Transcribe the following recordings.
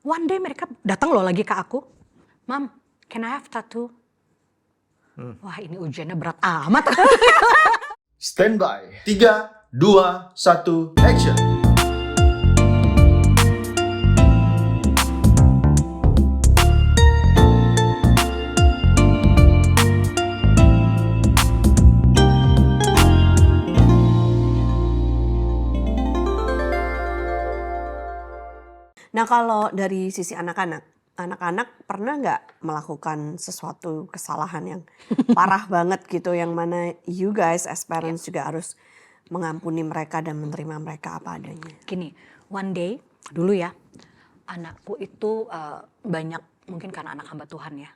One day mereka datang loh lagi ke aku, Mom, can I have tattoo? Wah ini ujiannya berat amat. Stand by. 3, 2, 1, action. Nah kalau dari sisi anak-anak pernah nggak melakukan sesuatu kesalahan yang parah banget gitu, yang mana you guys as parents juga harus mengampuni mereka dan menerima mereka apa adanya? Gini, one day dulu ya, anakku itu banyak mungkin karena anak hamba Tuhan ya,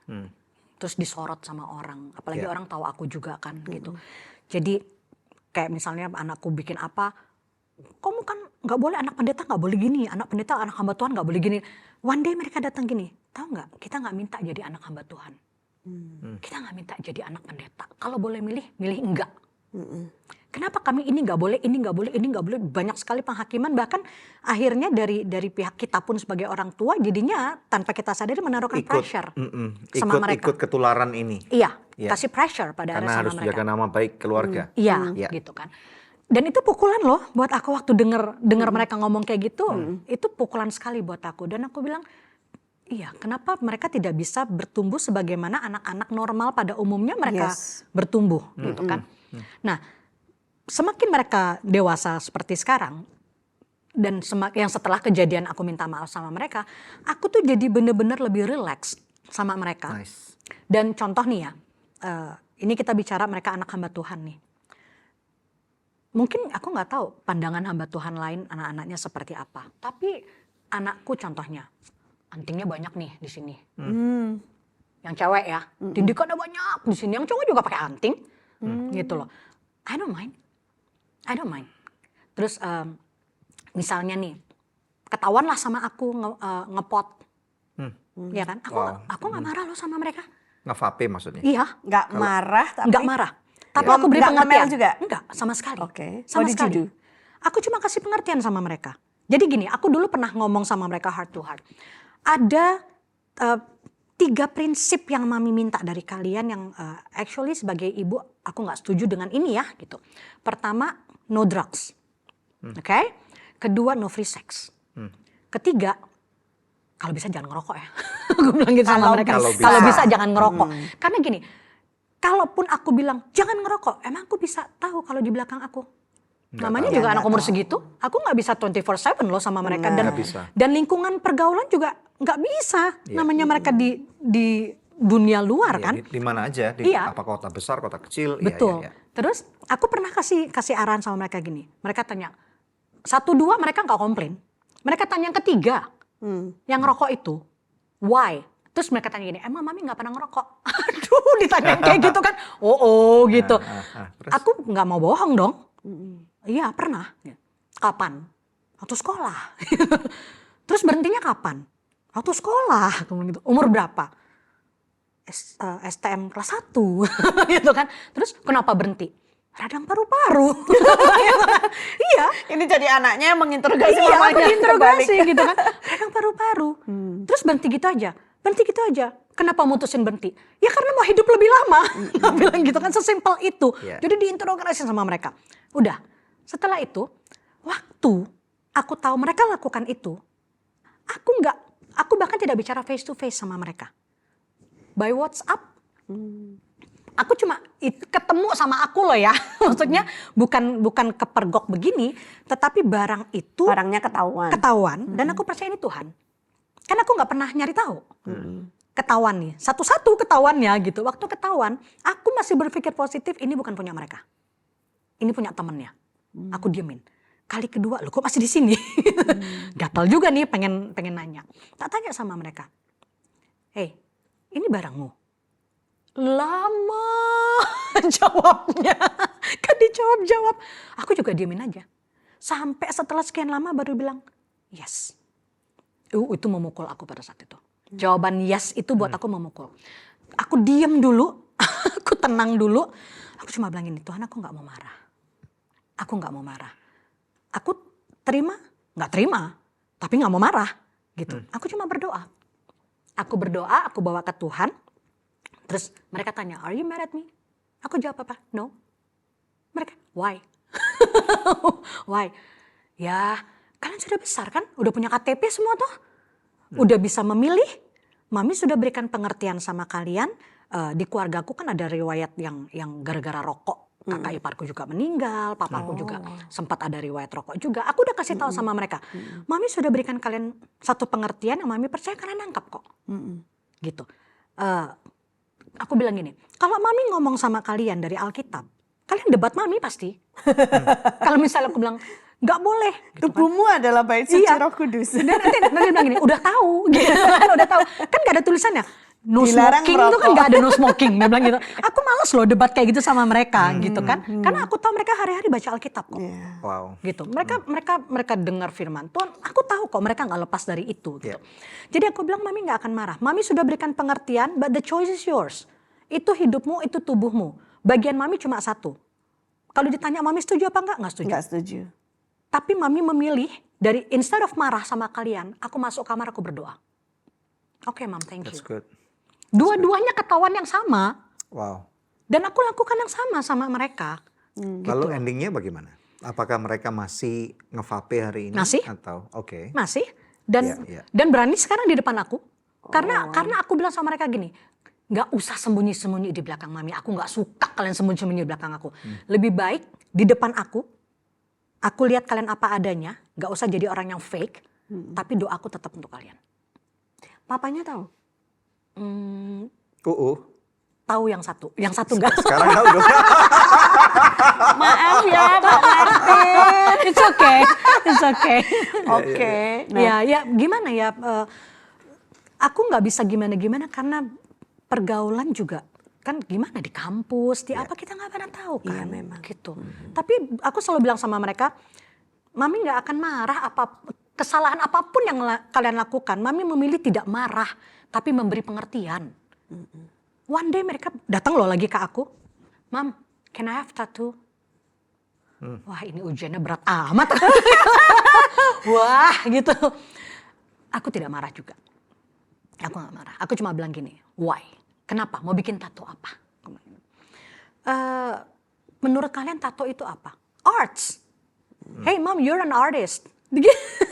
terus disorot sama orang, apalagi orang tahu aku juga kan gitu. Jadi kayak misalnya anakku bikin apa, kamu kan nggak boleh, anak pendeta nggak boleh gini, anak pendeta, anak hamba Tuhan nggak boleh gini. One day mereka datang gini, tahu nggak? Kita nggak minta jadi anak hamba Tuhan, kita nggak minta jadi anak pendeta. Kalau boleh milih, milih enggak. Kenapa kami ini nggak boleh, ini nggak boleh, ini nggak boleh? Banyak sekali penghakiman, bahkan akhirnya dari pihak kita pun sebagai orang tua jadinya tanpa kita sadari menaruhkan pressure sama mereka. Ikut ketularan ini. Iya, kasih pressure pada karena harus mereka. jaga nama baik keluarga. Iya, gitu kan. Dan itu pukulan loh buat aku waktu dengar mereka ngomong kayak gitu. Itu pukulan sekali buat aku. Dan aku bilang, iya, kenapa mereka tidak bisa bertumbuh sebagaimana anak-anak normal pada umumnya mereka bertumbuh gitu kan. Nah, semakin mereka dewasa seperti sekarang, dan yang setelah kejadian aku minta maaf sama mereka, aku tuh jadi bener-bener lebih relax sama mereka. Nice. Dan contoh nih ya, ini kita bicara mereka anak hamba Tuhan nih. Mungkin aku nggak tahu pandangan hamba Tuhan lain anak-anaknya seperti apa. Tapi anakku contohnya, antingnya banyak nih di sini. Yang cewek ya, didikannya banyak di sini. Yang cowok juga pakai anting, gitu loh. I don't mind. Terus misalnya nih, ketahuan lah sama aku ngepot, ya kan? Aku nggak marah loh sama mereka. Nge-vape maksudnya? Iya. Nggak marah tapi. Nggak marah. Tapi aku beri pengertian juga? Enggak, sama sekali. Sama sekali. Aku cuma kasih pengertian sama mereka. Jadi gini, aku dulu pernah ngomong sama mereka heart to heart. Ada 3 prinsip yang Mami minta dari kalian yang actually sebagai ibu aku nggak setuju dengan ini ya gitu. Pertama, no drugs. Oke? Kedua, no free sex. Ketiga, kalau bisa jangan ngerokok ya. Aku bilang gitu sama mereka. Kalau bisa jangan ngerokok. Karena gini, kalaupun aku bilang jangan ngerokok, emang aku bisa tahu kalau di belakang aku. Namanya juga anak umur segitu, aku nggak bisa 24/7 loh sama mereka. Dan lingkungan pergaulan juga nggak bisa. Namanya mereka di dunia luar kan. Di mana aja, apa kota besar, kota kecil. Betul. Terus aku pernah kasih arahan sama mereka gini. Mereka tanya, 1, 2 mereka nggak komplain. Mereka tanya yang ketiga, yang ngerokok itu, why? Terus mereka tanya gini, emang Mami gak pernah ngerokok? Aduh, ditanya kayak gitu kan. Gitu. Aku gak mau bohong dong. Iya pernah. Kapan? Waktu sekolah. Terus berhentinya kapan? Waktu sekolah. Umur berapa? STM kelas 1. Gitu kan. Terus kenapa berhenti? Radang paru-paru. Iya. Ini jadi anaknya menginterogasi mamanya. Iya, menginterogasi gitu kan. Radang paru-paru. Terus berhenti gitu aja. Kenapa mutusin berhenti? Ya karena mau hidup lebih lama. Bilang gitu kan, sesimpel itu. Jadi diinterogasi sama mereka. Udah, setelah itu, waktu aku tahu mereka lakukan itu, aku bahkan tidak bicara face to face sama mereka. By WhatsApp, aku cuma ketemu sama aku loh ya. Maksudnya bukan kepergok begini, tetapi barangnya ketahuan dan aku percaya ini Tuhan. Karena aku nggak pernah nyari tahu. Ketahuan nih, satu-satu ketahuannya gitu. Waktu ketahuan, aku masih berpikir positif, ini bukan punya mereka. Ini punya temennya. Aku diemin. Kali kedua, loh kok masih di sini? Gatal juga nih, pengen nanya. Tak tanya sama mereka. Hey, ini barangmu? Lama jawabnya. Kan dijawab. Aku juga diemin aja. Sampai setelah sekian lama baru bilang, yes. Itu memukul aku pada saat itu. Jawaban yes itu buat aku memukul. Aku diem dulu, aku tenang dulu. Aku cuma bilang ini, Tuhan aku gak mau marah. Aku terima, gak terima. Tapi gak mau marah. gitu. Aku cuma berdoa. Aku berdoa, aku bawa ke Tuhan. Terus mereka tanya, are you mad at me? Aku jawab apa? No. Mereka, why? Why? Ya, kalian sudah besar kan? Udah punya KTP semua tuh. Udah bisa memilih. Mami sudah berikan pengertian sama kalian. Di keluargaku kan ada riwayat yang gara-gara rokok. Kakak iparku juga meninggal, papaku juga sempat ada riwayat rokok juga. Aku udah kasih tahu sama mereka, Mami sudah berikan kalian satu pengertian yang Mami percaya kalian nangkap kok. Gitu. Aku bilang gini, kalau Mami ngomong sama kalian dari Alkitab, kalian debat Mami pasti. Kalau misalnya aku bilang, nggak boleh. Gitu Tubuhmu adalah bait suci Roh Kudus. Dan nanti bilang gini, udah tahu. Gitu kan, udah tahu. Kan gak ada tulisannya. No Dilarang smoking itu kan gak ada no smoking. Dia bilang gitu. Aku malas loh debat kayak gitu sama mereka gitu kan. Karena aku tahu mereka hari-hari baca Alkitab kok. Wow. Gitu. Mereka dengar firman Tuhan. Aku tahu kok mereka gak lepas dari itu gitu. Jadi aku bilang Mami gak akan marah. Mami sudah berikan pengertian, but the choice is yours. Itu hidupmu, itu tubuhmu. Bagian Mami cuma satu. Kalau ditanya Mami setuju apa enggak? Nggak setuju. Nggak setuju. Tapi Mami memilih dari instead of marah sama kalian, aku masuk kamar aku berdoa. Oke, Mom, thank you. That's good. Dua-duanya ketahuan yang sama. Wow. Dan aku lakukan yang sama mereka. Lalu endingnya bagaimana? Apakah mereka masih nge-vape hari ini? Masih. Atau oke. Masih. Dan berani sekarang di depan aku. Karena aku bilang sama mereka gini, gak usah sembunyi-sembunyi di belakang Mami. Aku gak suka kalian sembunyi-sembunyi di belakang aku. Lebih baik di depan aku lihat kalian apa adanya. Gak usah jadi orang yang fake. Tapi doaku tetap untuk kalian. Papanya tahu? Tahu yang satu enggak. Sekarang tahu dong. Maaf ya Pak Martin. It's okay. Oke. Nah, Ya gimana ya. Aku nggak bisa gimana karena pergaulan juga kan gimana di kampus, di apa kita nggak pernah tahu kan. Iya, memang. Gitu. Tapi aku selalu bilang sama mereka, Mami nggak akan marah kesalahan apapun yang kalian lakukan. Mami memilih tidak marah, tapi memberi pengertian. One day mereka datang loh lagi ke aku, Mom, can I have tattoo? Wah ini ujiannya berat amat. Wah gitu. Aku tidak marah juga. Aku gak marah. Aku cuma bilang gini, why? Kenapa? Mau bikin tato apa? Menurut kalian tato itu apa? Arts. Hey Mom, you're an artist.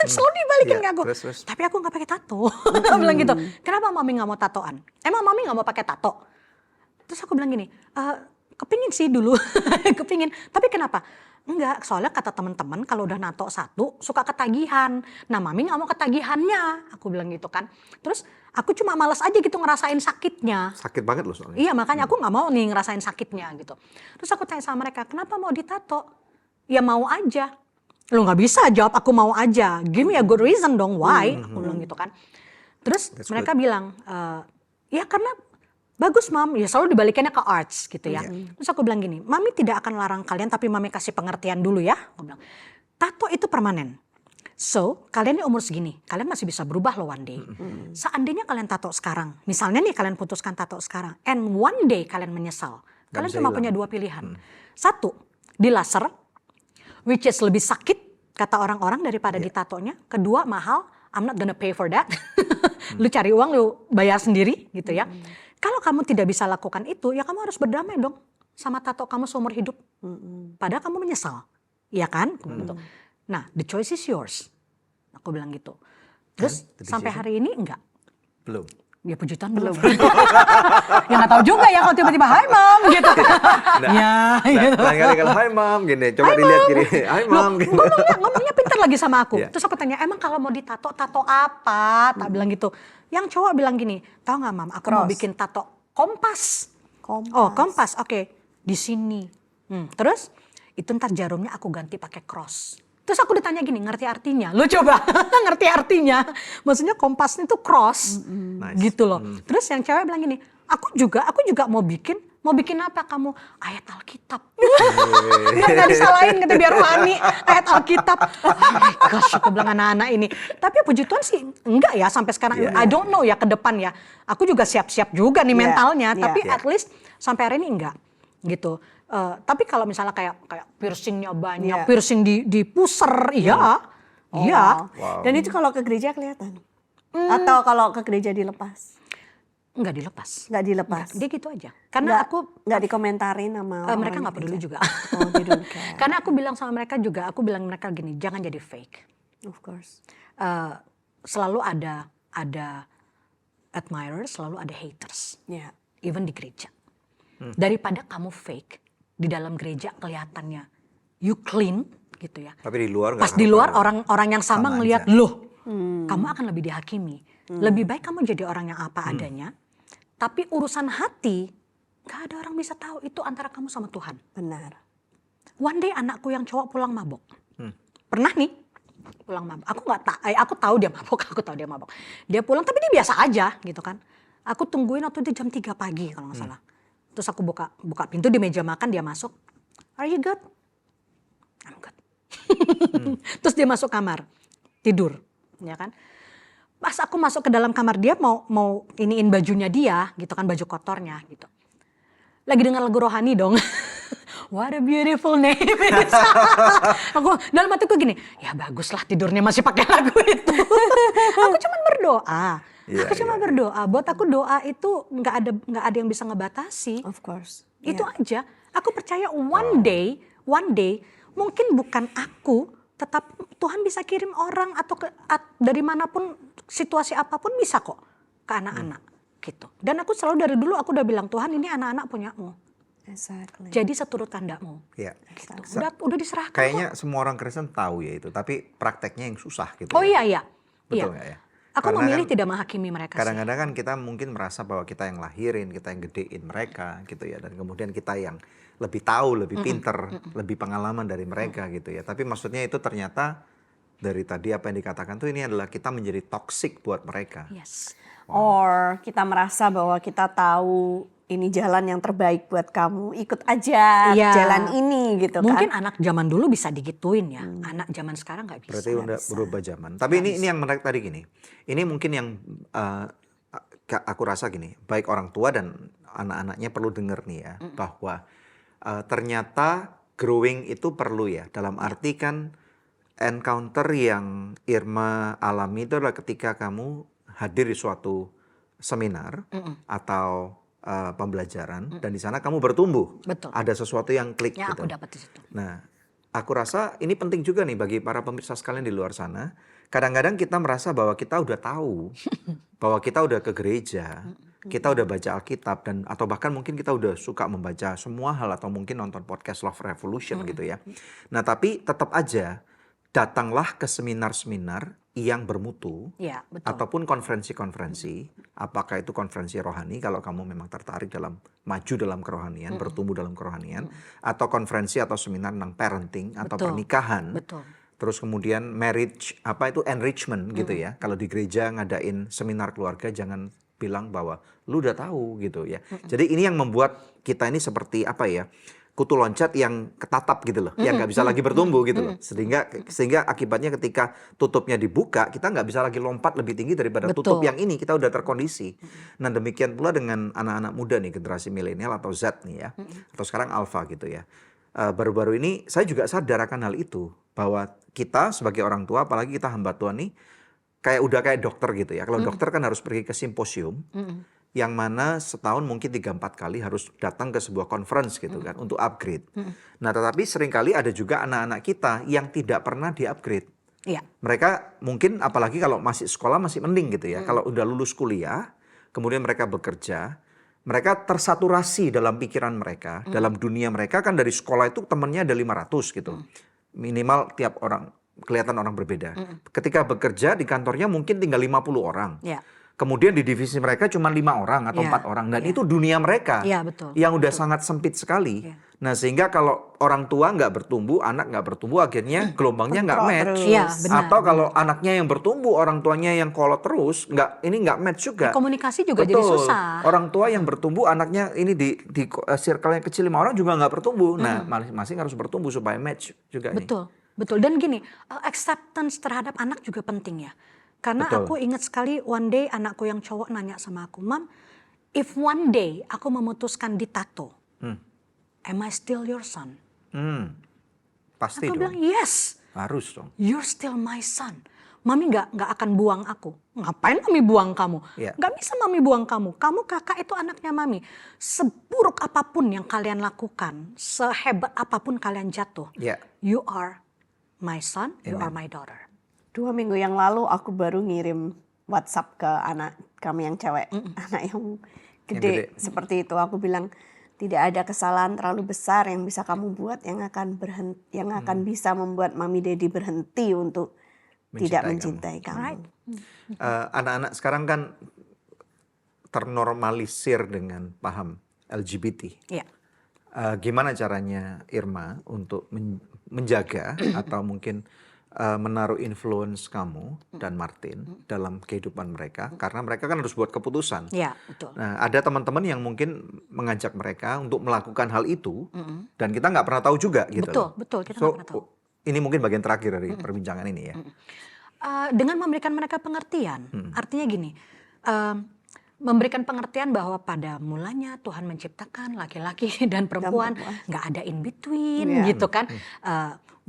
Selalu dibalikin ke aku. Terus. Tapi aku gak pakai tato. Aku bilang gitu. Kenapa Mami gak mau tatoan? Emang Mami gak mau pakai tato? Terus aku bilang gini, kepingin sih dulu. Kepingin. Tapi kenapa? Enggak, soalnya kata teman-teman kalau udah nato satu suka ketagihan. Nah Mami gak mau ketagihannya. Aku bilang gitu kan. Terus aku cuma malas aja gitu ngerasain sakitnya. Sakit banget loh soalnya. Iya makanya aku gak mau nih ngerasain sakitnya gitu. Terus aku tanya sama mereka, kenapa mau ditato? Ya mau aja. Lu gak bisa jawab aku mau aja. Give me a good reason dong, why? Aku bilang gitu kan. Terus mereka bilang, ya karena bagus Mam, ya selalu dibalikannya ke arts gitu ya. Terus aku bilang gini, Mami tidak akan larang kalian tapi Mami kasih pengertian dulu ya. Aku bilang, tato itu permanen. So, kalian ini umur segini, kalian masih bisa berubah loh one day. Seandainya kalian tato sekarang, misalnya nih kalian putuskan tato sekarang, and one day kalian menyesal. Kalian cuma punya dua pilihan. Satu, di laser, which is lebih sakit kata orang-orang daripada ditatonya. Kedua mahal, I'm not gonna pay for that. Lu cari uang, lu bayar sendiri gitu ya. Kalau kamu tidak bisa lakukan itu, ya kamu harus berdamai dong sama tato kamu seumur hidup. Padahal kamu menyesal, iya kan? Gitu. Nah, the choice is yours. Aku bilang gitu. Terus sampai hari ini enggak. Belum. Ya puji Tuhan belum. Ya nggak tahu juga ya kalau tiba-tiba Hai Mom gitu. Gitu. Kali kalau Hai Mom gini, coba dilihat gini. Hai Mom gitu. Ngomongnya pintar lagi sama aku. Terus aku tanya, emang kalau mau ditato, tato apa? Tak bilang gitu. Yang cowok bilang gini, tahu nggak Mam, aku mau bikin tato kompas. Oh kompas, oke. Di sini. Terus itu ntar jarumnya aku ganti pakai cross. Terus aku ditanya gini, ngerti artinya? Lo coba ngerti artinya. Maksudnya kompas itu cross. Gitu loh. Terus yang cewek bilang gini, aku juga mau bikin apa kamu? Ayat Alkitab. Biar gak disalahin gitu, biar wani. Ayat Alkitab. Oh my gosh, aku bilang anak-anak ini. Tapi puji Tuhan sih enggak ya sampai sekarang. I don't know ya ke depan ya. Aku juga siap-siap juga nih mentalnya. Tapi at least sampai hari ini enggak. Gitu. Tapi kalau misalnya kayak piercingnya banyak, piercing di pusar, iya. Dan itu kalau ke gereja kelihatan? Atau kalau ke gereja dilepas? Nggak dilepas. Nggak dilepas? Dia gitu aja. Karena nggak dikomentarin sama orang mereka di nggak peduli gereja? juga. Oh, they don't care. Karena aku bilang sama mereka juga, aku bilang mereka gini, jangan jadi fake. Of course. Selalu ada admirers, selalu ada haters. Ya. Even di gereja. Daripada kamu fake, di dalam gereja kelihatannya you clean gitu ya. Tapi di luar nggak Pas di luar karuan. orang yang sama Sama ngelihat aja. loh, kamu akan lebih dihakimi. Lebih baik kamu jadi orang yang apa adanya. Tapi urusan hati, gak ada orang bisa tahu itu antara kamu sama Tuhan. Benar. One day anakku yang cowok pulang mabok. Pernah nih pulang mabok. Aku tahu dia mabok, aku tahu dia mabok. Dia pulang tapi dia biasa aja gitu kan. Aku tungguin waktu itu jam 3 pagi kalau nggak salah. Terus aku buka pintu di meja makan, dia masuk. Are you good? I'm good. Terus dia masuk kamar, tidur, ya kan? Pas aku masuk ke dalam kamar dia mau iniin bajunya dia, gitu kan, baju kotornya gitu. Lagi dengar lagu rohani dong. What a beautiful name. Aku dalam hatiku gini, ya baguslah tidurnya masih pakai lagu itu. Aku cuma berdoa. Aku cuma berdoa. Buat aku doa itu nggak ada yang bisa ngebatasi. Of course. Itu aja. Aku percaya one day mungkin bukan aku, tetap Tuhan bisa kirim orang atau dari manapun, situasi apapun bisa kok ke anak-anak gitu. Dan aku selalu dari dulu aku udah bilang, Tuhan ini anak-anak punyamu. Exactly. Jadi seturut kehendakmu. Ya. Gitu. Udah diserahkan Kayaknya kok. semua orang Kristen tahu ya itu, tapi prakteknya yang susah gitu. Oh ya. iya. Betul nggak ya? Aku Karena memilih kan tidak menghakimi mereka sih. Kadang-kadang kan kita mungkin merasa bahwa kita yang lahirin, kita yang gedein mereka gitu ya. Dan kemudian kita yang lebih tahu, lebih pinter, lebih pengalaman dari mereka gitu ya. Tapi maksudnya itu ternyata dari tadi apa yang dikatakan tuh ini adalah kita menjadi toxic buat mereka. Yes. Or kita merasa bahwa kita tahu ini jalan yang terbaik buat kamu, ikut aja Iya. jalan ini gitu Mungkin kan. anak zaman dulu bisa digituin ya. Anak zaman sekarang nggak bisa. Berarti udah berubah zaman. Tapi ini yang menarik tadi gini. Ini mungkin yang aku rasa gini. Baik orang tua dan anak-anaknya perlu denger nih ya. Bahwa ternyata growing itu perlu ya. Dalam arti kan encounter yang Irma alami itu adalah ketika kamu hadir di suatu seminar atau pembelajaran dan di sana kamu bertumbuh. Betul. Ada sesuatu yang klik Ya gitu. aku dapat di situ. Nah, aku rasa ini penting juga nih bagi para pemirsa sekalian di luar sana. Kadang-kadang kita merasa bahwa kita udah tahu, bahwa kita udah ke gereja, kita udah baca Alkitab dan atau bahkan mungkin kita udah suka membaca semua hal atau mungkin nonton podcast Love Revolution gitu ya. Nah, tapi tetap aja datanglah ke seminar-seminar yang bermutu Ya betul. ataupun konferensi-konferensi, apakah itu konferensi rohani kalau kamu memang tertarik dalam maju dalam kerohanian, bertumbuh dalam kerohanian, atau konferensi atau seminar tentang parenting atau Betul. pernikahan. Betul. Terus kemudian marriage, apa itu enrichment gitu ya. Kalau di gereja ngadain seminar keluarga jangan bilang bahwa lu udah tahu gitu ya. Jadi ini yang membuat kita ini seperti apa ya? Kutu loncat yang ketatap gitu loh, yang nggak bisa lagi bertumbuh gitu loh. Sehingga akibatnya ketika tutupnya dibuka, kita nggak bisa lagi lompat lebih tinggi daripada tutup yang ini. Kita udah terkondisi. Nah demikian pula dengan anak-anak muda nih, generasi milenial atau Z nih ya, atau sekarang Alpha gitu ya. Baru-baru ini saya juga sadar akan hal itu, bahwa kita sebagai orang tua, apalagi kita hamba Tuhan nih, udah kayak dokter gitu ya. Kalau dokter kan harus pergi ke simposium, yang mana setahun mungkin 3-4 kali harus datang ke sebuah conference gitu kan untuk upgrade. Nah tetapi seringkali ada juga anak-anak kita yang tidak pernah di-upgrade. Iya. Mereka mungkin apalagi kalau masih sekolah masih mending gitu ya. Kalau udah lulus kuliah, kemudian mereka bekerja, mereka tersaturasi dalam pikiran mereka, dalam dunia mereka kan dari sekolah itu temennya ada 500 gitu. Minimal tiap orang, kelihatan orang berbeda. Ketika bekerja di kantornya mungkin tinggal 50 orang. Iya. Kemudian di divisi mereka cuma 5 orang atau 4 orang. Dan itu dunia mereka Iya, betul. yang udah sangat sempit sekali. Nah sehingga kalau orang tua nggak bertumbuh, anak nggak bertumbuh, akhirnya gelombangnya nggak match. Iya, benar. Atau kalau anaknya yang bertumbuh, orang tuanya yang kolot terus, ini nggak match juga. Komunikasi juga jadi susah. Orang tua yang bertumbuh, anaknya ini di circle yang kecil 5 orang juga nggak bertumbuh. Nah masing-masing harus bertumbuh supaya match juga nih. Betul. Dan gini, acceptance terhadap anak juga penting ya. Karena Betul. aku ingat sekali one day anakku yang cowok nanya sama aku, Mam, if one day aku memutuskan ditato, am I still your son? Pasti Aku dong. bilang, yes, Harus dong. you're still my son. Mami nggak akan buang aku. Ngapain Mami buang kamu? Iya. Nggak bisa Mami buang kamu. Kamu kakak itu anaknya Mami. Seburuk apapun yang kalian lakukan, sehebat apapun kalian jatuh, Ya. you are my son, you are my daughter. 2 minggu yang lalu aku baru ngirim WhatsApp ke anak kami yang cewek, anak yang gede seperti itu. Aku bilang tidak ada kesalahan terlalu besar yang bisa kamu buat yang akan bisa membuat Mami Daddy berhenti untuk tidak mencintai kamu. Right. Anak-anak sekarang kan ternormalisir dengan paham LGBT. Iya. Gimana caranya Irma untuk menjaga atau mungkin menaruh influence kamu dan Martin dalam kehidupan mereka, karena mereka kan harus buat keputusan. Iya, betul. Nah, ada teman-teman yang mungkin mengajak mereka untuk melakukan hal itu, dan kita nggak pernah tahu juga gitu. Betul, loh. betul, kita So, nggak pernah tahu. ini mungkin bagian terakhir dari perbincangan ini ya. Dengan memberikan mereka pengertian, artinya gini, memberikan pengertian bahwa pada mulanya Tuhan menciptakan laki-laki dan perempuan, nggak ada in between gitu kan.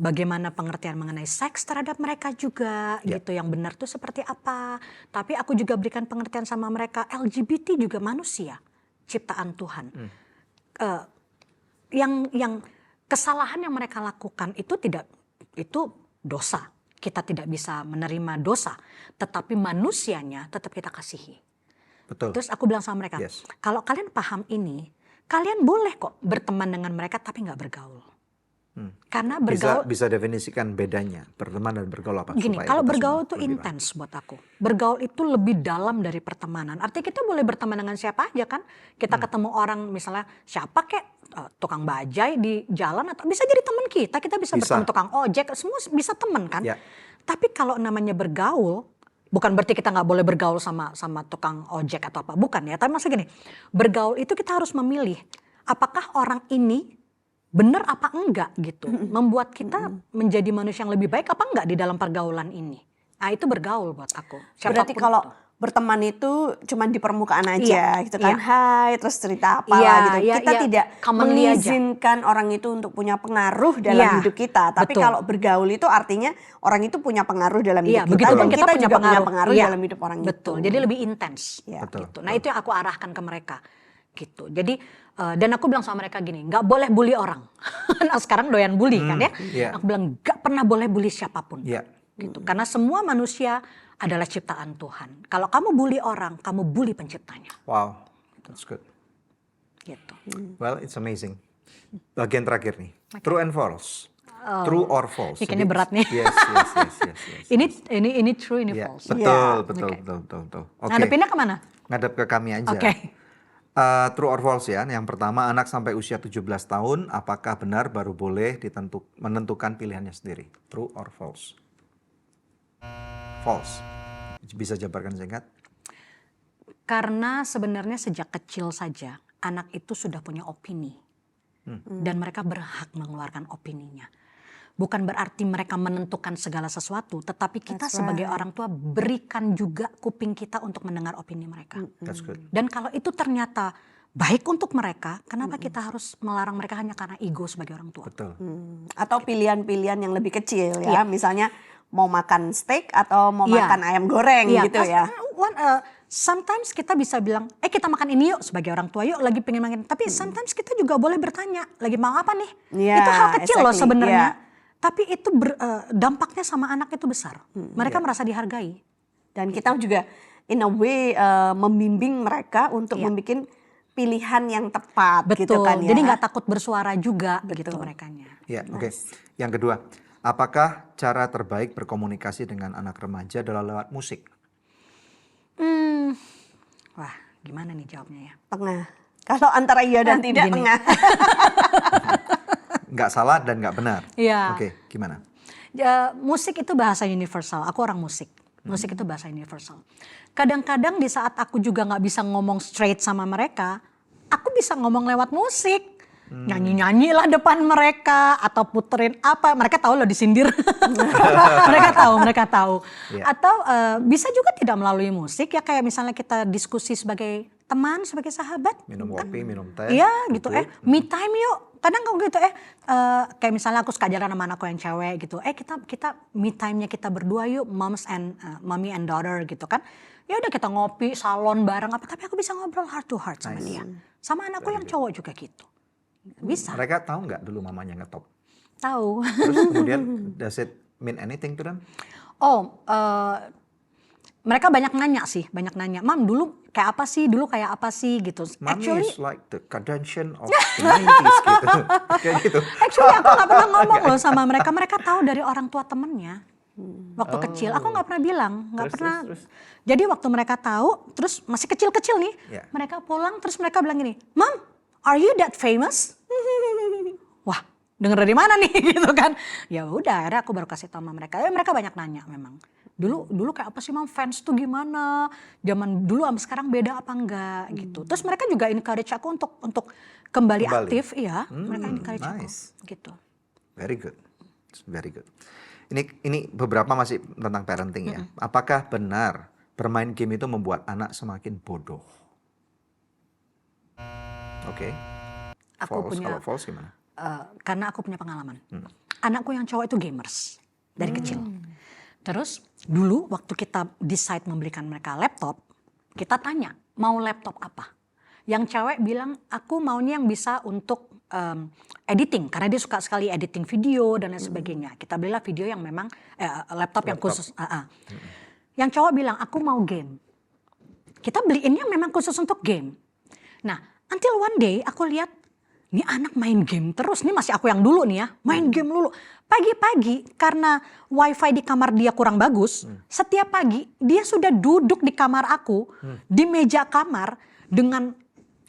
Bagaimana pengertian mengenai seks terhadap mereka juga gitu, yang benar tuh seperti apa. Tapi aku juga berikan pengertian sama mereka, LGBT juga manusia, ciptaan Tuhan. Yang kesalahan yang mereka lakukan itu dosa. Kita tidak bisa menerima dosa, tetapi manusianya tetap kita kasihi. Betul. Terus aku bilang sama mereka, kalau kalian paham ini, kalian boleh kok berteman dengan mereka tapi nggak bergaul. Karena bergaul Bisa definisikan bedanya berteman dan bergaul apa? gini, supaya kalau kita bergaul semua itu lebih paham. intens buat aku. Bergaul itu lebih dalam dari pertemanan. Artinya kita boleh berteman dengan siapa aja kan. Kita ketemu orang misalnya siapa kek, tukang bajai di jalan, atau bisa jadi teman kita bisa bertemu tukang ojek, semua bisa teman kan. Ya. Tapi kalau namanya bergaul, bukan berarti kita nggak boleh bergaul sama tukang ojek atau apa, bukan ya. Tapi maksud gini, bergaul itu kita harus memilih apakah orang ini benar apa enggak gitu, membuat kita menjadi manusia yang lebih baik apa enggak di dalam pergaulan ini. Nah itu bergaul buat aku. Berarti Siapapun kalau itu. berteman itu cuma di permukaan aja gitu kan. Iya. Hai, terus cerita apa Iya, gitu. iya, Kita iya. tidak Commonly aja. mengizinkan orang itu untuk punya pengaruh dalam Iya, hidup kita. Tapi betul. kalau bergaul itu artinya orang itu punya pengaruh dalam Iya, hidup kita, begitupun dan kita kita punya juga punya pengaruh. pengaruh Iya, dalam hidup orang betul. itu. Jadi lebih intens. Iya. Betul. Gitu. Nah itu yang aku arahkan ke mereka. Gitu. Jadi dan aku bilang sama mereka gini, nggak boleh bully orang. Nah sekarang doyan bully kan ya. Iya. Aku bilang nggak pernah boleh bully siapapun. Iya. Gitu. Karena semua manusia adalah ciptaan Tuhan. Kalau kamu bully orang, kamu bully penciptanya. Wow, that's good. Gitu. Well, it's amazing. Bagian terakhir nih, true and false. True or false. Ini kayaknya berat nih. Yes. Ini true, ini Iya, false. betul. Oke. Oke. Ngadepinnya kemana? Ngadep ke kami aja. Oke. True or false ya. Yang pertama, anak sampai usia 17 tahun, apakah benar baru boleh menentukan pilihannya sendiri? True or false? False. Bisa jabarkan singkat? Karena sebenarnya sejak kecil saja anak itu sudah punya opini. Dan mereka berhak mengeluarkan opininya. Bukan berarti mereka menentukan segala sesuatu, tetapi kita sebagai orang tua berikan juga kuping kita untuk mendengar opini mereka. That's good. Dan kalau itu ternyata baik untuk mereka, kenapa kita harus melarang mereka hanya karena ego sebagai orang tua? Betul. Atau pilihan-pilihan yang lebih kecil Iya. ya. Misalnya mau makan steak atau mau Iya. makan ayam goreng gitu ya. Sometimes kita bisa bilang, kita makan ini yuk sebagai orang tua, yuk lagi pengen makan. Tapi sometimes kita juga boleh bertanya, lagi mau apa nih? Iya, Itu hal kecil loh exactly, sebenarnya. iya. Tapi itu dampaknya sama anak itu besar. Mereka merasa dihargai. Dan kita juga in a way membimbing mereka untuk membuat pilihan yang tepat gitu Betul. kan ya. Jadi nggak takut bersuara juga gitu merekanya. Ya, oke. Yang kedua, apakah cara terbaik berkomunikasi dengan anak remaja adalah lewat musik? Wah, gimana nih jawabnya ya? Tengah. Kalau antara iya dan tidak gini. tengah. Nggak salah dan nggak benar. Iya. Oke, gimana? Musik itu bahasa universal. Aku orang musik. Musik itu bahasa universal. Kadang-kadang di saat aku juga nggak bisa ngomong straight sama mereka, aku bisa ngomong lewat musik. Nyanyi-nyanyi lah depan mereka atau puterin apa. Mereka tahu loh disindir. mereka tahu. Iya. Atau bisa juga tidak melalui musik ya, kayak misalnya kita diskusi sebagai teman, sebagai sahabat. Minum kopi, minum teh. Iya gitu, duduk. me time yuk. Kadang kalau gitu kayak misalnya aku suka jalan sama anakku yang cewek gitu. Kita me time-nya kita berdua yuk, mommy and daughter gitu kan. Ya udah kita ngopi, salon bareng apa, tapi aku bisa ngobrol heart to heart sama dia. Sama anakku yang cowok juga gitu. Bisa. Mereka tahu nggak dulu mamanya ngetop? Tahu. Terus kemudian does it mean anything to them? Mereka banyak nanya sih, Mam dulu kayak apa sih, gitu. Mommy is like the Kardashian of the 90s gitu. Kayak gitu. Actually aku gak pernah ngomong loh sama mereka. Mereka tahu dari orang tua temennya. Waktu kecil, aku gak pernah bilang. Terus. Jadi waktu mereka tahu, terus masih kecil-kecil nih. Yeah. Mereka pulang, terus mereka bilang gini, Mom, are you that famous? Wah, denger dari mana nih gitu kan. Ya udah, akhirnya aku baru kasih tahu sama mereka. Mereka banyak nanya memang. Dulu kayak apa sih Mam, fans tuh gimana? Zaman dulu sama sekarang beda apa enggak gitu. Terus mereka juga encourage aku untuk kembali aktif, iya. Mereka encourage aku gitu. Very good. Very good. Ini beberapa masih tentang parenting ya. Apakah benar bermain game itu membuat anak semakin bodoh? Oke. False. Kalau false gimana? Karena aku punya pengalaman. Anakku yang cowok itu gamers dari kecil. Terus dulu waktu kita decide membelikan mereka laptop, kita tanya mau laptop apa. Yang cewek bilang aku maunya yang bisa untuk editing karena dia suka sekali editing video dan lain sebagainya. Kita belilah video yang memang laptop yang khusus. Yang cowok bilang aku mau game. Kita beliinnya memang khusus untuk game. Nah, until one day aku lihat ini anak main game terus, ini masih aku yang dulu nih ya, main game dulu. Pagi-pagi karena wifi di kamar dia kurang bagus, setiap pagi dia sudah duduk di kamar aku, di meja kamar dengan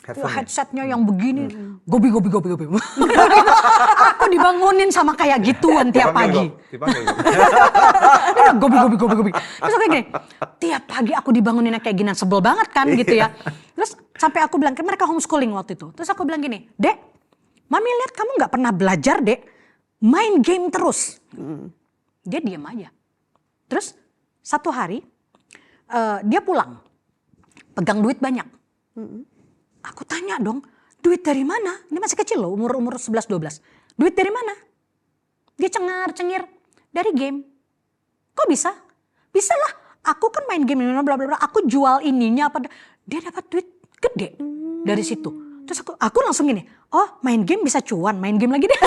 headsetnya yang begini, gobi. Aku dibangunin sama kayak gituan tiap pagi. Gobi. Terus aku gini, tiap pagi aku dibangunin kayak gini, sebel banget kan gitu ya. Terus sampai aku bilang, mereka homeschooling waktu itu. Terus aku bilang gini, Dek, Mami lihat kamu gak pernah belajar Dek, main game terus. Dia diam aja. Terus satu hari dia pulang, pegang duit banyak. Aku tanya dong, duit dari mana? Ini masih kecil loh, umur 11-12. Duit dari mana? Dia cengar-cengir, dari game. Kok bisa? Bisa lah, aku kan main game ini, bla bla bla. Aku jual ininya apa? Dia dapat duit gede dari situ. Terus aku langsung gini, oh main game bisa cuan, main game lagi deh.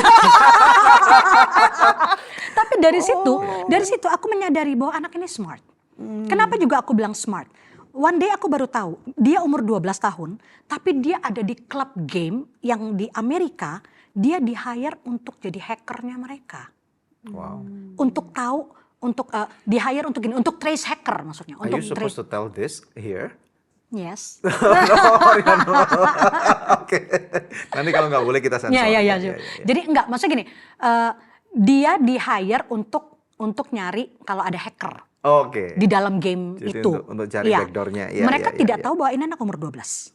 Tapi dari situ aku menyadari bahwa anak ini smart. Kenapa juga aku bilang smart? One day aku baru tahu, dia umur 12 tahun, tapi dia ada di klub game yang di Amerika, dia di-hire untuk jadi hackernya mereka. Wow. Untuk tahu, di-hire untuk gini, untuk trace hacker maksudnya. Are you supposed to tell this here? Yes. Oke. Nanti kalau nggak boleh kita sensor. Ya. Jadi enggak, maksudnya gini, dia di-hire untuk nyari kalau ada hacker. Oke. Di dalam game. Jadi itu. Untuk cari backdoornya. Mereka tidak tahu bahwa ini anak umur 12.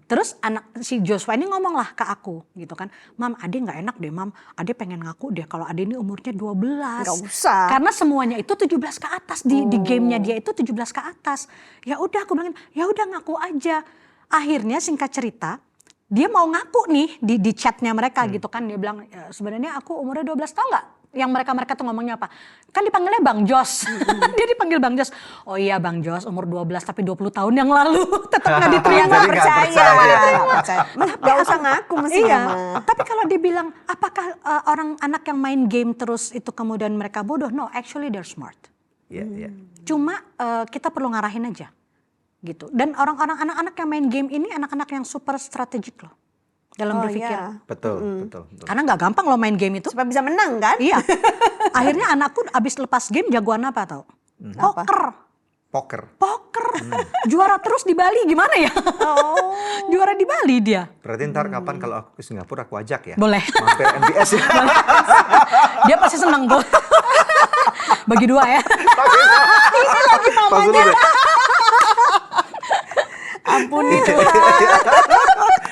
Terus si Joshua ini ngomong lah ke aku gitu kan, Mam, Ade nggak enak deh Mam, Ade pengen ngaku deh kalau Ade ini umurnya 12. Nggak usah. Karena semuanya itu 17 ke atas, di gamenya dia itu 17 ke atas. Ya udah aku bilangin, ya udah ngaku aja. Akhirnya singkat cerita, dia mau ngaku nih di chatnya mereka gitu kan, dia bilang sebenarnya aku umurnya 12, tau nggak? Yang mereka tuh ngomongnya apa? Kan dipanggilnya Bang Jos. Dia dipanggil Bang Jos. Oh iya Bang Jos umur 12 tapi 20 tahun yang lalu. Tetap gak diterima. Nggak percaya. Gak usah ngaku mesti. Iya. Tapi kalau dibilang apakah anak yang main game terus itu kemudian mereka bodoh? No, actually they're smart. Iya. Cuma kita perlu ngarahin aja. Gitu. Dan orang-orang anak-anak yang main game ini anak-anak yang super strategik loh. Dalam berpikir. Iya. Betul. Karena gak gampang loh main game itu. Supaya bisa menang kan? Iya. Akhirnya anakku abis lepas game jagoan apa tau? Poker. Juara terus di Bali gimana ya? Juara di Bali dia. Berarti ntar kapan kalau aku ke Singapura aku ajak ya? Boleh. Mampir MBS ya. Dia pasti senang tuh. Bagi dua ya. Ini lagi mamanya. Ampuni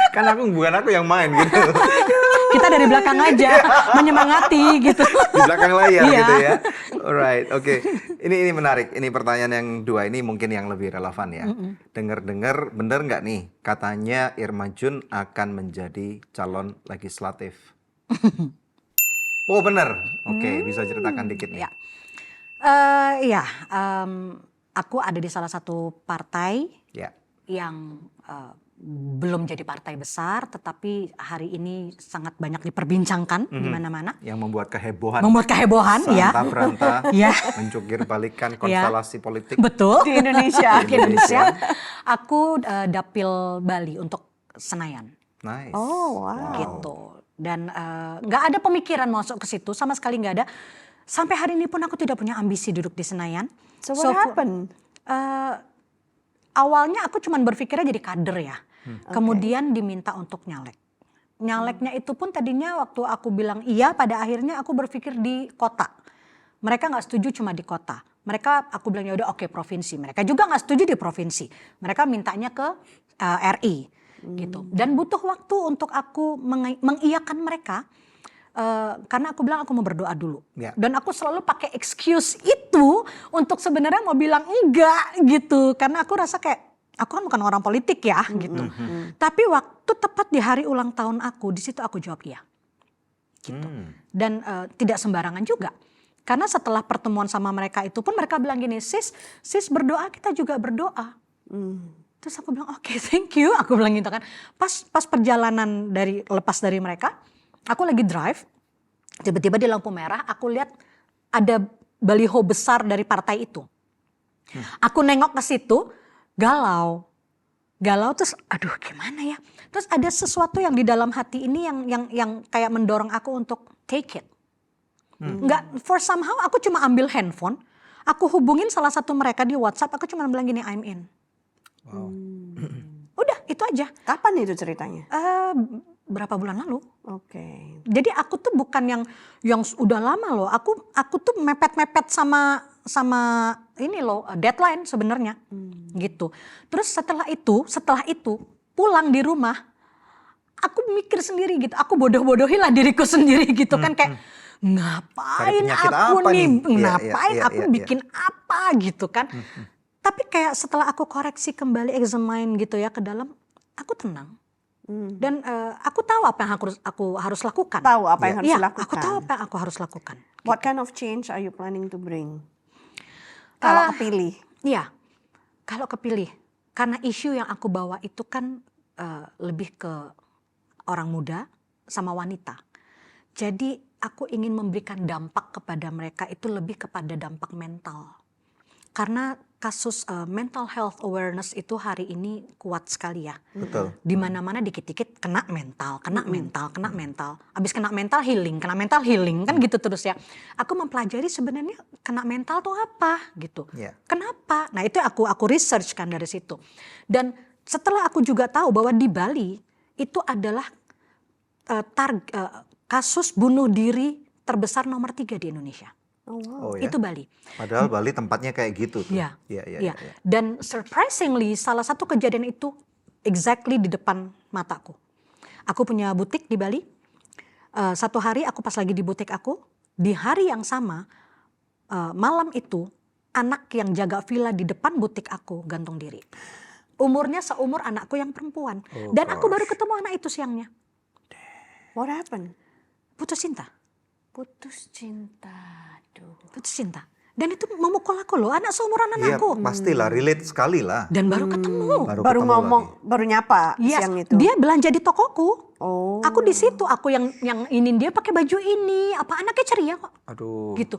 Kan bukan aku yang main gitu. Kita dari belakang aja menyemangati gitu. Di belakang layar Iya. gitu ya. Alright, oke. Ini menarik. Ini pertanyaan yang dua ini mungkin yang lebih relevan ya. Dengar-dengar bener nggak nih katanya Irma Jun akan menjadi calon legislatif? Oh bener. Oke, bisa ceritakan dikit nih. Ya. Ya, aku ada di salah satu partai Ya. yang belum jadi partai besar, tetapi hari ini sangat banyak diperbincangkan di mana-mana. Yang membuat kehebohan. Membuat kehebohan, ya. Beranta, Ya. mencukir balikan konstelasi politik. Betul. Di Indonesia. Di Indonesia. Aku dapil Bali untuk Senayan. Nice. Oh, wow. Gitu. Dan nggak ada pemikiran masuk ke situ, sama sekali nggak ada. Sampai hari ini pun aku tidak punya ambisi duduk di Senayan. So what happened? Awalnya aku cuma berpikirnya jadi kader ya. Kemudian diminta untuk nyalek. Nyaleknya itu pun tadinya waktu aku bilang iya, pada akhirnya aku berpikir di kota. Mereka nggak setuju cuma di kota. Aku bilang ya udah oke, provinsi. Mereka juga nggak setuju di provinsi. Mereka mintanya ke RI gitu. Dan butuh waktu untuk aku mengiyakan mereka. Karena aku bilang aku mau berdoa dulu. Ya. Dan aku selalu pakai excuse itu untuk sebenarnya mau bilang enggak gitu. Karena aku rasa kayak aku kan bukan orang politik ya gitu. Tapi waktu tepat di hari ulang tahun aku, di situ aku jawab iya. Gitu. Dan tidak sembarangan juga. Karena setelah pertemuan sama mereka itu pun mereka bilang gini, sis berdoa, kita juga berdoa. Terus aku bilang oke, thank you. Aku bilang gitu kan. Pas perjalanan lepas dari mereka, aku lagi drive, tiba-tiba di lampu merah aku lihat ada baliho besar dari partai itu. Aku nengok ke situ, galau terus aduh gimana ya. Terus ada sesuatu yang di dalam hati ini yang kayak mendorong aku untuk take it. Nggak, for somehow aku cuma ambil handphone, aku hubungin salah satu mereka di WhatsApp, aku cuma bilang gini, I'm in. Wow. Udah itu aja. Kapan itu ceritanya? Berapa bulan lalu. Oke. Jadi aku tuh bukan yang udah lama loh. Aku tuh mepet-mepet sama ini loh, deadline sebenarnya. Gitu. Terus setelah itu pulang di rumah, aku mikir sendiri gitu. Aku bodoh-bodohilah diriku sendiri gitu kan, kayak ngapain aku nih? Ngapain aku bikin apa gitu kan. Tapi kayak setelah aku koreksi kembali, examine gitu ya ke dalam, aku tenang. Dan aku tahu apa yang aku harus lakukan. Tahu apa yang harus dilakukan. Aku tahu apa yang aku harus lakukan. What kind of change are you planning to bring? Kalau kepilih. Iya, kalau kepilih. Karena isu yang aku bawa itu kan lebih ke orang muda sama wanita. Jadi aku ingin memberikan dampak kepada mereka itu lebih kepada dampak mental. Karena kasus mental health awareness itu hari ini kuat sekali ya. Betul. Di mana-mana dikit-dikit kena mental. Abis kena mental healing kan gitu terus ya. Aku mempelajari sebenarnya kena mental tuh apa gitu. Yeah. Kenapa? Nah itu aku research kan dari situ. Dan setelah aku juga tahu bahwa di Bali itu adalah kasus bunuh diri terbesar nomor 3 di Indonesia. Oh, ya? Itu Bali. Padahal Bali tempatnya kayak gitu tuh. Iya. Iya. Dan surprisingly salah satu kejadian itu exactly di depan mataku. Aku punya butik di Bali. Satu hari aku pas lagi di butik aku, di hari yang sama malam itu anak yang jaga villa di depan butik aku gantung diri. Umurnya seumur anakku yang perempuan. Dan aku baru ketemu anak itu siangnya. What happened? Putus cinta. Putus cinta. Aduh. Putus cinta. Dan itu memukul aku loh, anak seumuran Iya, anakku. pastilah relate sekali lah. Dan baru ketemu. Baru ketemu ngomong, lagi. baru nyapa Yes, siang itu. dia belanja di tokoku. Oh. Aku di situ, aku yang inin dia pakai baju ini. Apa anaknya ceria kok. Aduh. Gitu.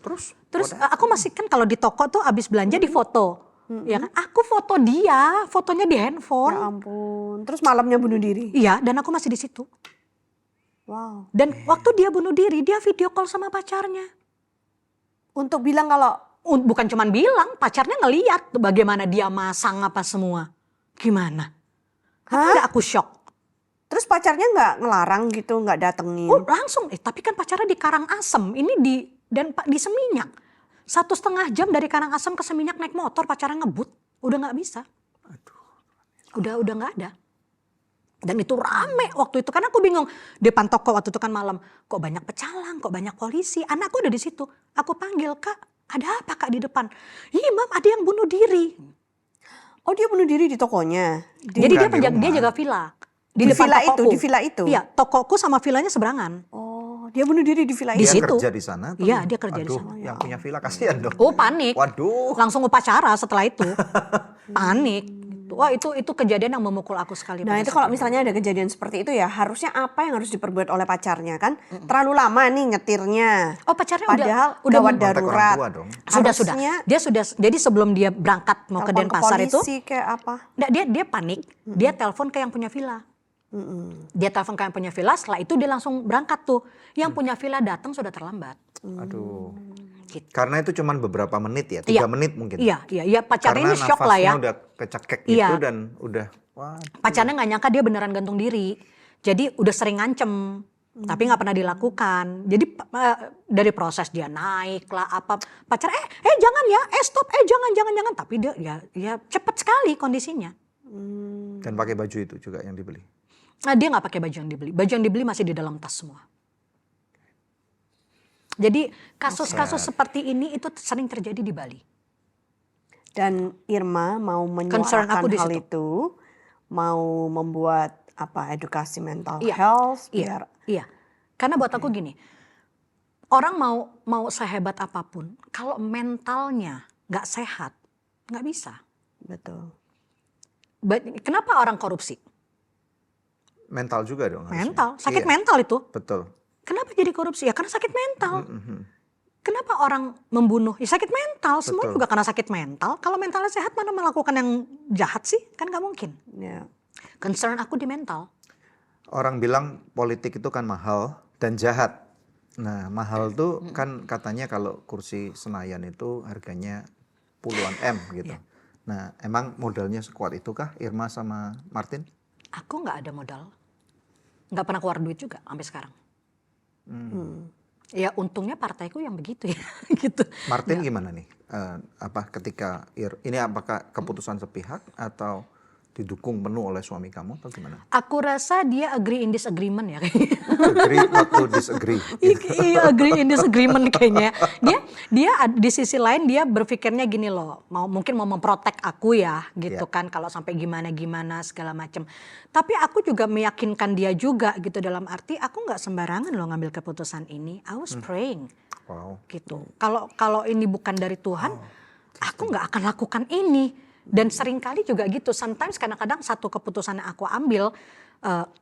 Terus aku masih kan kalau di toko tuh abis belanja di foto. Ya kan? Aku foto dia, fotonya di handphone. Ya ampun. Terus malamnya bunuh diri. Iya, dan aku masih di situ. Wow. Dan waktu dia bunuh diri, dia video call sama pacarnya. Untuk bilang kalau Bukan cuman bilang, pacarnya ngeliat bagaimana dia masang apa semua. Gimana? Aku shock. terus pacarnya nggak ngelarang gitu, nggak datengin. Oh langsung, tapi kan pacarnya di Karangasem, ini di Seminyak. 1,5 jam dari Karangasem ke Seminyak naik motor, pacarnya ngebut, udah nggak bisa. Udah nggak ada. Dan itu rame waktu itu, karena aku bingung. Depan toko waktu itu kan malam, kok banyak pecalang, kok banyak polisi. Anakku udah di situ. Aku panggil, Kak, Ada apa Kak di depan? Ih Mam, ada yang bunuh diri. Oh, dia bunuh diri di tokonya. Jadi dia Bukan, di rumah. jaga villa. Di depan villa itu, tokoku. di villa itu? Iya, tokoku sama villanya seberangan. Oh, dia bunuh diri di villa Di itu. Dia situ. kerja di sana? atau- Iya, dia kerja di Aduh, sana. yang punya villa kasihan dong. Oh panik. Waduh. Langsung upacara setelah itu. Panik. Wah itu kejadian yang memukul aku sekali. Nah pada itu saat kalau misalnya ada kejadian seperti itu ya, harusnya apa yang harus diperbuat oleh pacarnya kan? Terlalu lama nih nyetirnya. Oh pacarnya Padahal udah gawat Kontak orang darurat. tua dong. sudah. Harusnya Dia sudah. Jadi sebelum dia berangkat mau ke telepon Denpasar itu, polisi kayak apa? enggak, dia panik. Dia telepon ke yang punya villa. Dia telepon ke yang punya villa. Setelah itu dia langsung berangkat tuh. Yang punya villa datang sudah terlambat. Aduh. Gitu. Karena itu cuma beberapa menit ya, 3 Iya. menit mungkin. Iya. Pacarnya Karena ini shock lah ya. nafasnya udah kecekek Iya. gitu dan udah wah. Pacarnya nggak nyangka dia beneran gantung diri. Jadi udah sering ngancem, tapi nggak pernah dilakukan. Jadi dari proses dia naik lah apa, pacar jangan ya, stop, jangan. Tapi dia ya cepet sekali kondisinya. Dan pakai baju itu juga yang dibeli. Nah, dia nggak pakai baju yang dibeli. Baju yang dibeli masih di dalam tas semua. Jadi kasus-kasus seperti ini itu sering terjadi di Bali. Dan Irma mau Concern menyuarakan aku di hal situ. itu, mau membuat apa edukasi mental Iya, health Iya, biar iya. Karena buat aku gini, orang mau sehebat apapun, kalau mentalnya nggak sehat, nggak bisa. betul. Kenapa orang korupsi? Mental juga dong harusnya. Mental, sakit Iya, mental itu. betul. Kenapa jadi korupsi? Ya karena sakit mental. Kenapa orang membunuh? Ya sakit mental, semua Betul. juga karena sakit mental. Kalau mentalnya sehat mana melakukan yang jahat sih? Kan nggak mungkin. Ya. Concern aku di mental. Orang bilang politik itu kan mahal dan jahat. Nah, mahal tuh kan katanya kalau kursi Senayan itu harganya puluhan M gitu. Iya. Nah, emang modalnya sekuat itukah Irma sama Martin? Aku nggak ada modal. Nggak pernah keluar duit juga sampai sekarang. Ya untungnya partaiku yang begitu ya. gitu. Martin gimana nih? Apa ketika ini apakah keputusan sepihak atau didukung penuh oleh suami kamu atau gimana? Aku rasa dia agree in disagreement ya. Agree not to disagree. Iya, agree in disagreement kayaknya. Dia di sisi lain dia berpikirnya gini loh, mungkin mau memprotek aku ya gitu Iya. kan kalau sampai gimana segala macam. Tapi aku juga meyakinkan dia juga gitu dalam arti aku nggak sembarangan loh ngambil keputusan ini. I was praying Wow. gitu. Kalau ini bukan dari Tuhan, aku nggak akan lakukan ini. Dan seringkali juga gitu, sometimes kadang-kadang satu keputusan yang aku ambil,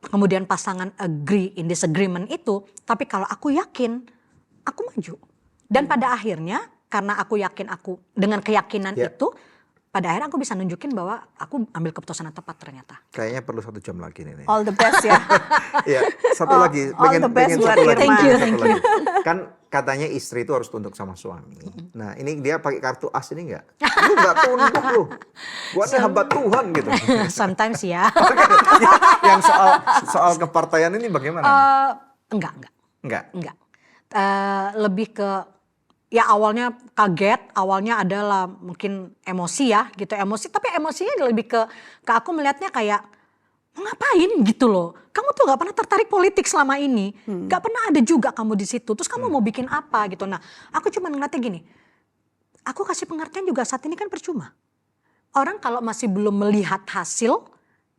kemudian pasangan agree in disagreement itu, tapi kalau aku yakin, aku maju. Dan pada akhirnya, karena aku yakin aku dengan keyakinan Yeah. itu, pada akhirnya aku bisa nunjukin bahwa aku ambil keputusan yang tepat ternyata. Kayaknya perlu 1 jam lagi nih. All the best ya. Iya, satu lagi. all the best buat satu lagi. Irma. Thank you, Satu thank you. lagi. Kan katanya istri itu harus tunduk sama suami. Nah, ini dia pakai kartu as ini enggak? Lu enggak tunduk lu. Gua nih hamba Tuhan gitu. Sometimes ya. Yang soal kepartaian ini bagaimana? Enggak. Enggak. Lebih ke ya awalnya kaget, awalnya adalah mungkin emosi ya gitu, tapi emosinya lebih ke aku melihatnya kayak mau ngapain gitu loh. Kamu tuh gak pernah tertarik politik selama ini, gak pernah ada juga kamu di situ. Terus kamu mau bikin apa gitu. Nah, aku cuma ngeliatnya gini, aku kasih pengertian juga saat ini kan percuma. Orang kalau masih belum melihat hasil,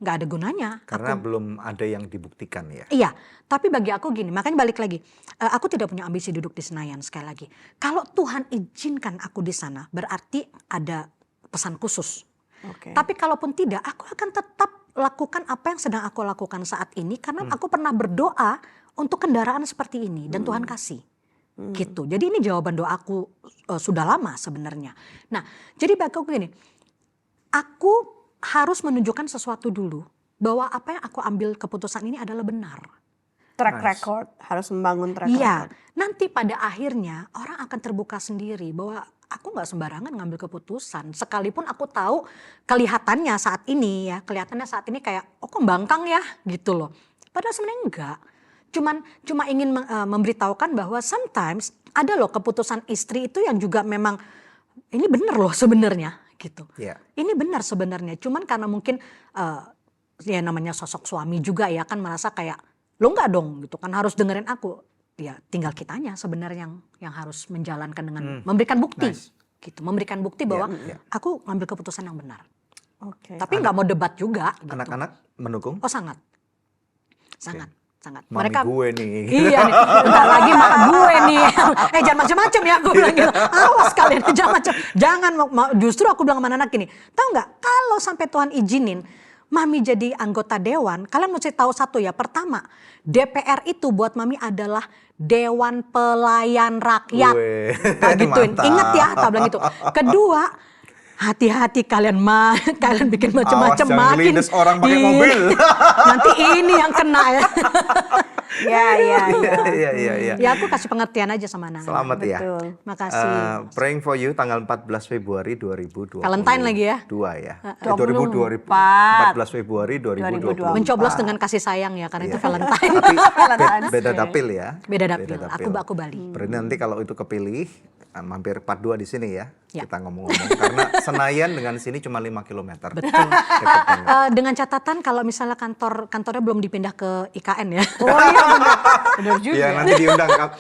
gak ada gunanya. Karena belum ada yang dibuktikan ya. Iya, tapi bagi aku gini, makanya balik lagi. Aku tidak punya ambisi duduk di Senayan sekali lagi. Kalau Tuhan izinkan aku di sana, berarti ada pesan khusus. Oke. Tapi kalaupun tidak, aku akan tetap lakukan apa yang sedang aku lakukan saat ini. Karena aku pernah berdoa untuk kendaraan seperti ini dan Tuhan kasih. Gitu. Jadi ini jawaban doaku sudah lama sebenarnya. Nah, jadi bagi aku gini, aku harus menunjukkan sesuatu dulu bahwa apa yang aku ambil keputusan ini adalah benar. Track record, harus membangun track Iya, record. nanti pada akhirnya orang akan terbuka sendiri bahwa aku nggak sembarangan ngambil keputusan. Sekalipun aku tahu kelihatannya saat ini kayak kok bangkang ya gitu loh. Padahal sebenarnya enggak. Cuma ingin memberitahukan bahwa sometimes ada loh keputusan istri itu yang juga memang ini benar loh sebenarnya gitu. Iya. Ini benar sebenarnya. Cuman karena mungkin ya namanya sosok suami juga ya kan merasa kayak lo enggak dong gitu kan harus dengerin aku. ya tinggal kitanya sebenarnya yang harus menjalankan dengan memberikan bukti. Nice. Gitu, memberikan bukti bahwa aku ngambil keputusan yang benar. Oke. Tapi nggak mau debat juga. Gitu. Anak-anak mendukung? Oh sangat. Mami gue nih. Iya nih, bentar lagi mak gue nih. Jangan macam-macam ya, aku bilang gitu. Awas kalian, jangan macam. Jangan, justru aku bilang sama anak gini. Tahu nggak, kalau sampai Tuhan izinin, Mami jadi anggota dewan, kalian mesti tahu satu ya. Pertama, DPR itu buat Mami adalah Dewan Pelayan Rakyat. Tak gituin. Ingat ya, tak bilang gitu. Kedua, hati-hati kalian kalian bikin macam-macam makin. Awas, jangan orang pakai mobil. Nanti ini yang kena ya. Iya. Ya aku kasih pengertian aja sama anak. Selamat ya. Betul. Makasih. Praying for you tanggal 14 Februari 2020. Valentine lagi ya? 2 ya. 24 14 Februari 2020. Mencoblos dengan kasih sayang ya, karena itu Valentine. Tapi beda dapil ya. Beda dapil. Aku Bali. Berarti nanti kalau itu kepilih, mampir part 2 di sini ya. Ya. Kita ngomong-ngomong. Karena Senayan dengan sini cuma 5 km. Betul. Dengan catatan kalau misalnya kantornya belum dipindah ke IKN ya. Oh iya benar juga. Ya nanti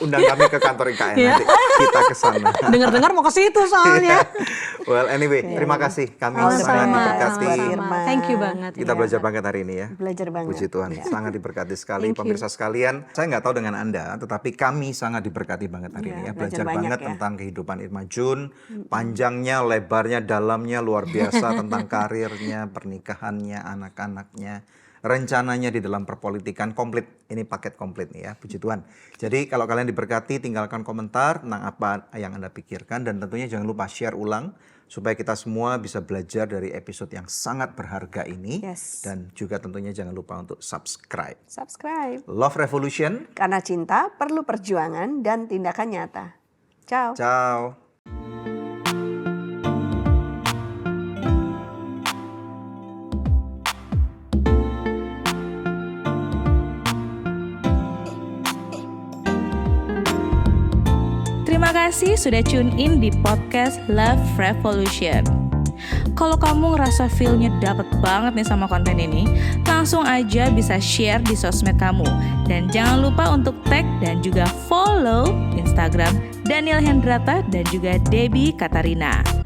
undang kami ke kantor IKN nanti kita ke sana. Dengar-dengar mau ke situ soalnya. Well anyway, terima kasih. Kami sangat diberkati. Thank you banget. Kita belajar banget hari ini ya. Belajar banget. Puji Tuhan, sangat diberkati sekali pemirsa sekalian. Saya nggak tahu dengan Anda, tetapi kami sangat diberkati banget hari ini ya. Belajar banget tentang kehidupan Irma Jun, panjangnya, lebarnya, dalamnya, luar biasa tentang karirnya, pernikahannya, anak-anaknya, rencananya di dalam perpolitikan komplit. Ini paket komplit nih ya, puji Tuhan. Jadi kalau kalian diberkati, tinggalkan komentar tentang apa yang Anda pikirkan dan tentunya jangan lupa share ulang supaya kita semua bisa belajar dari episode yang sangat berharga ini. Yes. Dan juga tentunya jangan lupa untuk subscribe. Subscribe. Love Revolution. Karena cinta perlu perjuangan dan tindakan nyata. Ciao. Ciao. Terima kasih sudah tune in di podcast Love Revolution. Kalau kamu ngerasa feel-nya dapet banget nih sama konten ini, langsung aja bisa share di sosmed kamu. Dan jangan lupa untuk tag dan juga follow Instagram Daniel Hendrata dan juga Debbie Katarina.